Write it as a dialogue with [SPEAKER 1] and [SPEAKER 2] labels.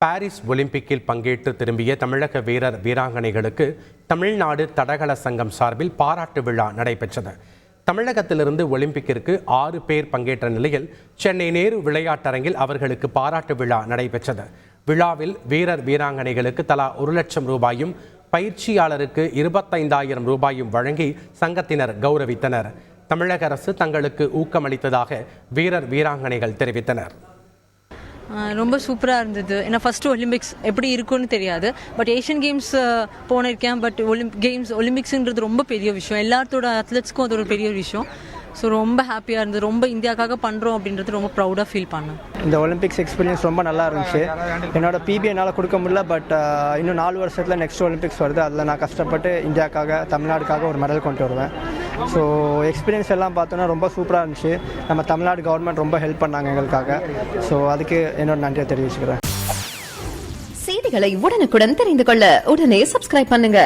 [SPEAKER 1] Paris ஒலிம்பிக்கில் பங்கேற்று திரும்பிய தமிழக வீரர் வீராங்கனைகளுக்கு தமிழ்நாடு தடகள சங்கம் சார்பில் பாராட்டு விழா நடைபெற்றது. தமிழகத்திலிருந்து ஒலிம்பிக்கிற்கு 6 பேர் பங்கேற்ற நிலையில் சென்னை நேரு விளையாட்டரங்கில் அவர்களுக்கு பாராட்டு விழா நடைபெற்றது. விழாவில் வீரர் வீராங்கனைகளுக்கு தலா 1 லட்சம் ரூபாயும் பயிற்சியாளருக்கு 25,000 ரூபாயும் வழங்கி சங்கத்தினர் கௌரவித்தனர். தமிழக அரசு தங்களுக்கு ஊக்கமளித்ததாக வீரர் வீராங்கனைகள் தெரிவித்தனர்.
[SPEAKER 2] ரொம்ப சூப்பராக இருந்தது. ஏன்னா ஃபஸ்ட்டு ஒலிம்பிக்ஸ் எப்படி இருக்குன்னு தெரியாது. பட் ஏஷியன் கேம்ஸ் போனிருக்கேன். பட் ஒலிம்பிக்ஸுன்றது ரொம்ப பெரிய விஷயம். எல்லாத்தோட அத்லெட்ஸ்க்கும் அது ஒரு பெரிய விஷயம். ஸோ ரொம்ப ஹாப்பியாக இருந்தது. ரொம்ப இந்தியாவுக்காக பண்ணுறோம் அப்படின்றது ரொம்ப ப்ரௌடாக ஃபீல் பண்ணேன்.
[SPEAKER 3] இந்த ஒலிம்பிக்ஸ் எக்ஸ்பீரியன்ஸ் ரொம்ப நல்லா இருந்துச்சு. என்னோட பிபி என்னால் கொடுக்க முடியல. பட் இன்னும் 4 வருஷத்தில் நெக்ஸ்ட் ஒலிம்பிக்ஸ் வருது. அதில் நான் கஷ்டப்பட்டு இந்தியாவுக்காக தமிழ்நாடுக்காக ஒரு மெடல் கொண்டு வருவேன். ஸோ எக்ஸ்பீரியன்ஸ் எல்லாம் பார்த்தோன்னா ரொம்ப சூப்பராக இருந்துச்சு. நம்ம தமிழ்நாடு கவர்மெண்ட் ரொம்ப ஹெல்ப் பண்ணாங்க எங்களுக்காக. ஸோ அதுக்கு என்னோட நன்றியை தெரிவிச்சுக்கிறேன்.
[SPEAKER 4] செய்திகளை உடனுக்குடன் தெரிந்து கொள்ள உடனே சப்ஸ்கிரைப் பண்ணுங்க.